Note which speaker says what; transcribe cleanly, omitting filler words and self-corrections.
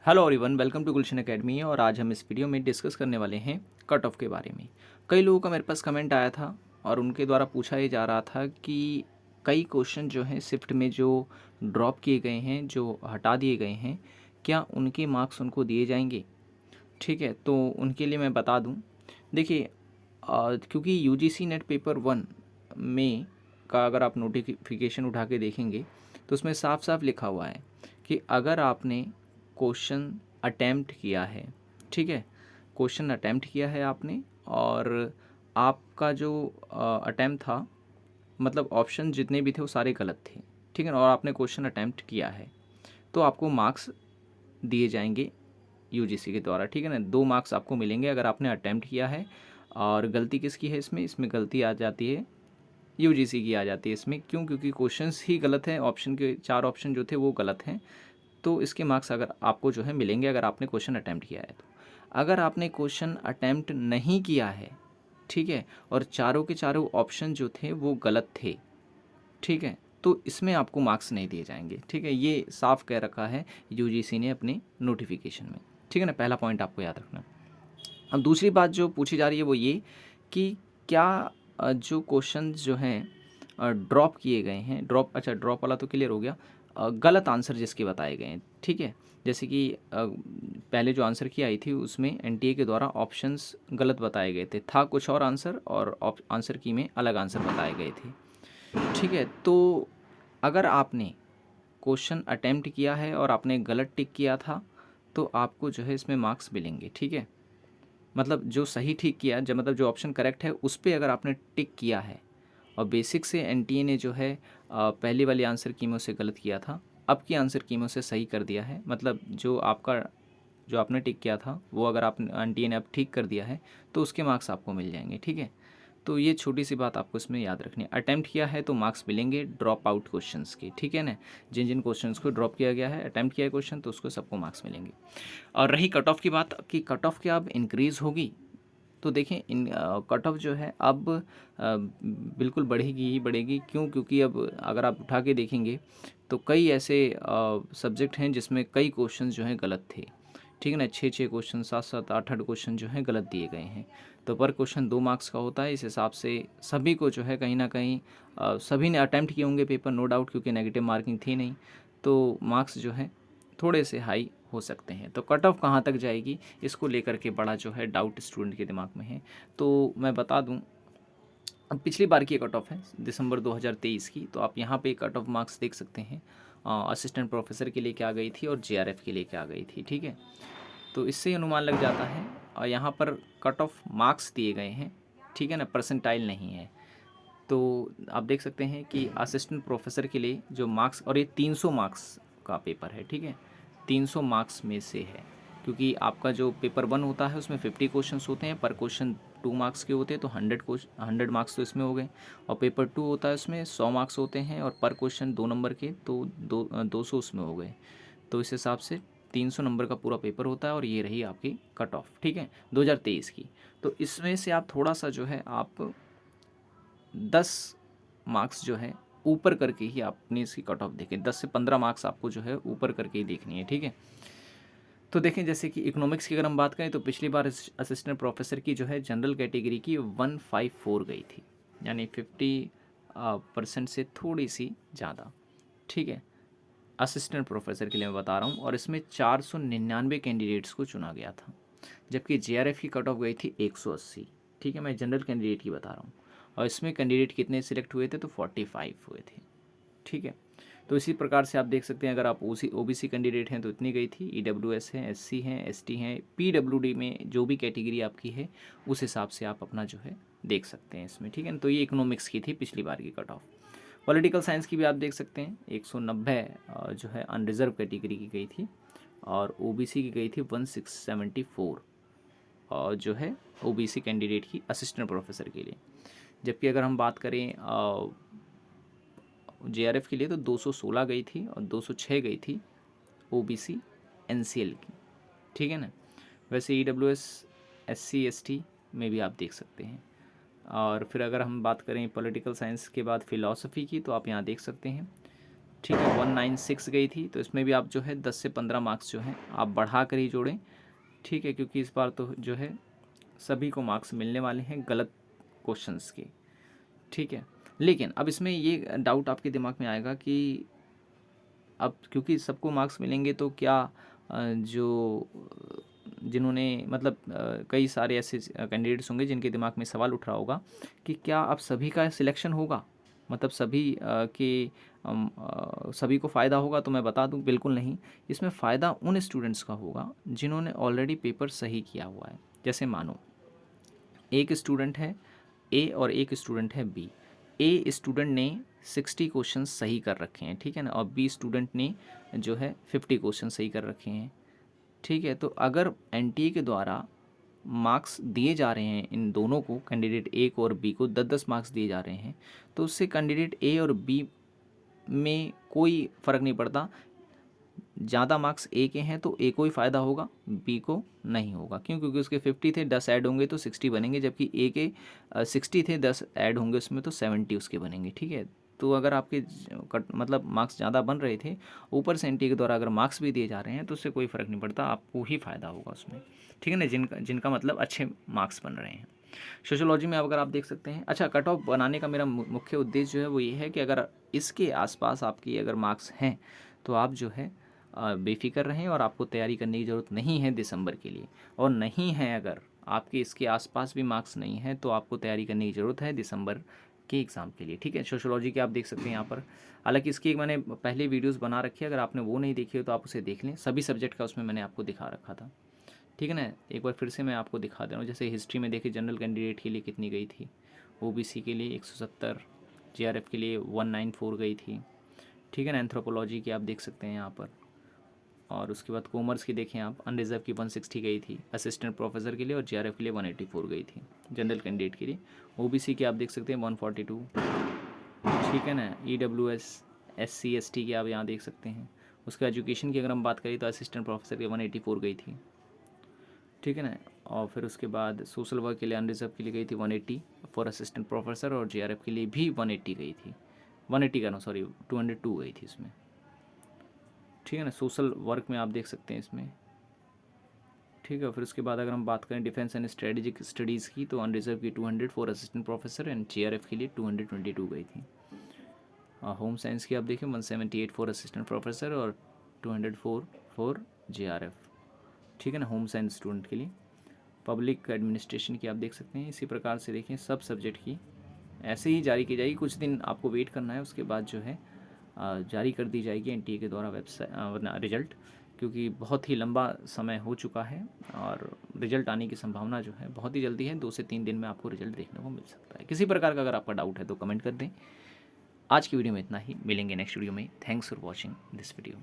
Speaker 1: Hello everyone, welcome to Gulshan academy. और आज हम इस वीडियो में डिस्कस करने वाले हैं कट ऑफ के बारे में। कई लोगों का मेरे पास कमेंट आया था और उनके द्वारा पूछा ये जा रहा था कि कई क्वेश्चन जो हैं शिफ्ट में जो ड्रॉप किए गए हैं, जो हटा दिए गए हैं, क्या उनके मार्क्स उनको दिए जाएंगे। ठीक है, तो उनके लिए मैं बता दूं। देखिए, क्योंकि यूजीसी नेट पेपर 1 में का अगर आप नोटिफिकेशन उठा के देखेंगे तो उसमें साफ साफ लिखा हुआ है कि अगर आपने क्वेश्चन अटेम्प्ट किया है, ठीक है, क्वेश्चन अटेम्प्ट किया है आपने, और आपका जो अटेम्प्ट था, मतलब ऑप्शन जितने भी थे वो सारे गलत थे, ठीक है ना, और आपने क्वेश्चन अटेम्प्ट किया है, तो आपको मार्क्स दिए जाएंगे यूजीसी के द्वारा। ठीक है ना, 2 मार्क्स आपको मिलेंगे अगर आपने अटेम्प्ट किया है। और गलती किसकी है इसमें? इसमें गलती आ जाती है यूजीसी की, आ जाती है इसमें। क्यों? क्योंकि क्वेश्चंस ही गलत हैं, ऑप्शन के 4 ऑप्शन जो थे वो गलत हैं। तो इसके मार्क्स अगर आपको जो है मिलेंगे अगर आपने क्वेश्चन अटैम्प्ट किया है तो। अगर आपने क्वेश्चन अटैम्प्ट नहीं किया है, ठीक है, और चारों के चारों ऑप्शन जो थे वो गलत थे, ठीक है, तो इसमें आपको मार्क्स नहीं दिए जाएंगे। ठीक है, ये साफ कह रखा है यूजीसी ने अपने नोटिफिकेशन में। ठीक है ना, पहला पॉइंट आपको याद रखना। अब दूसरी बात जो पूछी जा रही है वो ये कि क्या जो क्वेश्चन जो हैं ड्रॉप किए गए हैं, ड्रॉप वाला तो क्लियर हो गया। गलत आंसर जिसके बताए गए हैं, ठीक है, जैसे कि पहले जो आंसर की आई थी उसमें एनटीए के द्वारा ऑप्शंस गलत बताए गए थे, था कुछ और आंसर, और आंसर की में अलग आंसर बताए गए थे। ठीक है, तो अगर आपने क्वेश्चन अटेम्प्ट किया है और आपने गलत टिक किया था तो आपको जो है इसमें मार्क्स मिलेंगे। ठीक है, मतलब जो सही ठीक किया, जब मतलब जो ऑप्शन करेक्ट है उस पर अगर आपने टिक किया है, और बेसिक से एनटीए ने जो है पहली वाली आंसर कीमों से गलत किया था, अब की आंसर कीमों से सही कर दिया है, मतलब जो आपने टिक किया था वो अगर आप एनटीए ने अब ठीक कर दिया है तो उसके मार्क्स आपको मिल जाएंगे। ठीक है, तो ये छोटी सी बात आपको इसमें याद रखनी है। अटैम्प्ट किया है तो मार्क्स मिलेंगे ड्रॉप आउट क्वेश्चंस के। ठीक है ना, जिन जिन क्वेश्चंस को ड्रॉप किया गया है, अटैम्प्ट किया है क्वेश्चन, तो उसको सबको मार्क्स मिलेंगे। और रही कट ऑफ की बात कि कट ऑफ क्या अब इंक्रीज़ होगी, तो देखें इन कट ऑफ जो है अब बिल्कुल बढ़ेगी ही बढ़ेगी। क्यों? क्योंकि अब अगर आप उठा के देखेंगे तो कई ऐसे सब्जेक्ट हैं जिसमें कई क्वेश्चन जो हैं गलत थे। ठीक है ना, 6 क्वेश्चन, 7 8 क्वेश्चन जो हैं गलत दिए गए हैं। तो पर क्वेश्चन 2 मार्क्स का होता है, इस हिसाब से सभी को जो है कहीं ना कहीं सभी ने अटैम्प्ट किए होंगे पेपर, नो डाउट, क्योंकि नेगेटिव मार्किंग थी नहीं, तो मार्क्स जो है थोड़े से हाई हो सकते हैं। तो कट ऑफ कहाँ तक जाएगी इसको लेकर के बड़ा जो है डाउट स्टूडेंट के दिमाग में है। तो मैं बता दूं, अब पिछली बार की कट ऑफ है दिसंबर 2023 की, तो आप यहाँ पे कट ऑफ मार्क्स देख सकते हैं। असिस्टेंट प्रोफेसर के लिए क्या गई थी और जेआरएफ के लिए क्या गई थी। ठीक है, तो इससे ही अनुमान लग जाता है। और यहाँ पर कट ऑफ मार्क्स दिए गए हैं, ठीक है ना, परसेंटाइल नहीं है। तो आप देख सकते हैं कि असिस्टेंट प्रोफेसर के लिए जो मार्क्स, और ये 300 मार्क्स का पेपर है, ठीक है, 300 मार्क्स में से है, क्योंकि आपका जो पेपर 1 होता है उसमें 50 क्वेश्चंस होते हैं, पर क्वेश्चन 2 मार्क्स के होते हैं, तो 100 मार्क्स तो इसमें हो गए। और पेपर 2 होता है उसमें 100 मार्क्स होते हैं, और पर क्वेश्चन 2 नंबर के, तो 200 उसमें हो गए। तो इस हिसाब से 300 नंबर का पूरा पेपर होता है, और ये रही आपकी कट ऑफ, ठीक है, 2023 की। तो इसमें से आप थोड़ा सा जो है आप 10 मार्क्स जो है ऊपर करके ही आपने इसकी कट ऑफ देखें, 10 से 15 मार्क्स आपको जो है ऊपर करके ही देखनी है। ठीक है, तो देखें जैसे कि इकोनॉमिक्स की अगर हम बात करें तो पिछली बार असिस्टेंट प्रोफेसर की जो है जनरल कैटेगरी की 154 गई थी, यानी 50% से थोड़ी सी ज़्यादा। ठीक है, असिस्टेंट प्रोफेसर के लिए मैं बता रहा हूँ, और इसमें 499 कैंडिडेट्स को चुना गया था, जबकि जेआरएफ की कट ऑफ गई थी 180। ठीक है, मैं जनरल कैंडिडेट की बता रहा हूँ, और इसमें कैंडिडेट कितने सिलेक्ट हुए थे? तो 45 हुए थे। ठीक है, तो इसी प्रकार से आप देख सकते हैं, अगर आप ओबीसी कैंडिडेट हैं तो इतनी गई थी, ईडब्ल्यूएस हैं, एससी हैं, एसटी हैं, पीडब्ल्यूडी में जो भी कैटेगरी आपकी है उस हिसाब से आप अपना जो है देख सकते हैं इसमें। ठीक है, तो ये इकोनॉमिक्स की थी पिछली बार की कट ऑफ। पॉलिटिकल साइंस की भी आप देख सकते हैं, 190 जो है अनरिजर्व कैटेगरी की गई थी, और ओबीसी की गई थी 1674, और जो है ओबीसी कैंडिडेट की असिस्टेंट प्रोफेसर के लिए। जबकि अगर हम बात करें जेआरएफ के लिए तो 216 गई थी, और 206 गई थी ओबीसी एनसीएल की। ठीक है ना, वैसे ईडब्ल्यूएस, एससी, एसटी में भी आप देख सकते हैं। और फिर अगर हम बात करें पॉलिटिकल साइंस के बाद फ़िलासफ़ी की, तो आप यहाँ देख सकते हैं ठीक है, 196 गई थी, तो इसमें भी आप जो है 10 से 15 मार्क्स जो हैं आप बढ़ा कर ही जोड़ें। ठीक है, क्योंकि इस बार तो जो है सभी को मार्क्स मिलने वाले हैं गलत क्वेश्चंस के। ठीक है, लेकिन अब इसमें ये डाउट आपके दिमाग में आएगा कि अब क्योंकि सबको मार्क्स मिलेंगे तो क्या जो जिन्होंने मतलब कई सारे ऐसे कैंडिडेट्स होंगे जिनके दिमाग में सवाल उठ रहा होगा कि क्या अब सभी का सिलेक्शन होगा, मतलब सभी सभी को फ़ायदा होगा। तो मैं बता दूं बिल्कुल नहीं, इसमें फ़ायदा उन स्टूडेंट्स का होगा जिन्होंने ऑलरेडी पेपर सही किया हुआ है। जैसे मानो एक स्टूडेंट है ए और एक स्टूडेंट है बी। ए स्टूडेंट ने 60 क्वेश्चन सही कर रखे हैं, ठीक है ना, और बी स्टूडेंट ने जो है 50 क्वेश्चन सही कर रखे हैं। ठीक है, तो अगर एनटीए के द्वारा मार्क्स दिए जा रहे हैं इन दोनों को, कैंडिडेट ए को और बी को 10-10 मार्क्स दिए जा रहे हैं, तो उससे कैंडिडेट ए और बी में कोई फ़र्क नहीं पड़ता। ज़्यादा मार्क्स ए के हैं तो ए को ही फ़ायदा होगा, बी को नहीं होगा। क्यों? क्योंकि उसके 50 थे, 10 ऐड होंगे तो 60 बनेंगे, जबकि ए के 60 थे, 10 ऐड होंगे उसमें तो 70 उसके बनेंगे। ठीक है, तो अगर आपके मतलब मार्क्स ज़्यादा बन रहे थे, ऊपर से एनटीए के द्वारा अगर मार्क्स भी दिए जा रहे हैं तो उससे कोई फ़र्क नहीं पड़ता, आपको ही फ़ायदा होगा उसमें। ठीक है ना, जिनका जिनका मतलब अच्छे मार्क्स बन रहे हैं। सोशियोलॉजी में अगर आप देख सकते हैं, अच्छा कट ऑफ बनाने का मेरा मुख्य उद्देश्य जो है वो ये है कि अगर इसके आसपास आपकी अगर मार्क्स हैं तो आप जो है बेफिक्र रहें और आपको तैयारी करने की ज़रूरत नहीं है दिसंबर के लिए। और नहीं है, अगर आपके इसके आसपास भी मार्क्स नहीं है तो आपको तैयारी करने की ज़रूरत है दिसंबर के एग्ज़ाम के लिए। ठीक है, सोशियोलॉजी के आप देख सकते हैं यहाँ पर। हालांकि इसकी एक मैंने पहले वीडियोस बना रखी है, अगर आपने वो नहीं देखी हो तो आप उसे देख लें। सभी सब्जेक्ट का उसमें मैंने आपको दिखा रखा था। ठीक है ना, एक बार फिर से मैं आपको दिखा दे रहा हूँ। जैसे हिस्ट्री में देखिए जनरल कैंडिडेट के लिए कितनी गई थी, ओबीसी के लिए 170, जीआरएफ के लिए 194 गई थी। ठीक है ना, एंथ्रोपोलॉजी की आप देख सकते हैं यहाँ पर। और उसके बाद कॉमर्स की देखें आप, अनरिजर्व की 160 गई थी असिस्टेंट प्रोफेसर के लिए, और जीआरएफ के लिए 184 गई थी जनरल कैंडिडेट के लिए। ओबीसी की आप देख सकते हैं 142। ठीक है ना, ईडब्ल्यूएस, एससी एसटी की आप यहाँ देख सकते हैं। उसके एजुकेशन की अगर हम बात करें तो असिस्टेंट प्रोफेसर की 184 गई थी। ठीक है ना, और फिर उसके बाद सोशल वर्क के लिए अनरिजर्व के लिए गई थी 180 फॉर असिस्टेंट प्रोफेसर, और जीआरएफ के लिए भी 180 गई थी, 180 का नो सॉरी 202 गई थी इसमें। ठीक है ना, सोशल वर्क में आप देख सकते हैं इसमें। ठीक है, फिर उसके बाद अगर हम बात करें डिफेंस एंड स्ट्रेटेजिक स्टडीज़ की, तो अनरिजर्व की 200 for assistant professor, and GRF के लिए 222 गई थी। होम साइंस की आप देखें 178 फॉर असिस्टेंट प्रोफेसर और 204 फॉर जीआरएफ। ठीक है ना, होम साइंस स्टूडेंट के लिए। पब्लिक एडमिनिस्ट्रेशन की आप देख सकते हैं। इसी प्रकार से देखें सब सब्जेक्ट की ऐसे ही जारी की जाएगी, कुछ दिन आपको वेट करना है, उसके बाद जो है जारी कर दी जाएगी एनटीए के द्वारा वेबसाइट रिजल्ट, क्योंकि बहुत ही लंबा समय हो चुका है और रिजल्ट आने की संभावना जो है बहुत ही जल्दी है। 2 से 3 दिन में आपको रिजल्ट देखने को मिल सकता है। किसी प्रकार का अगर आपका डाउट है तो कमेंट कर दें। आज की वीडियो में इतना ही, मिलेंगे नेक्स्ट वीडियो में। Thanks for watching this video.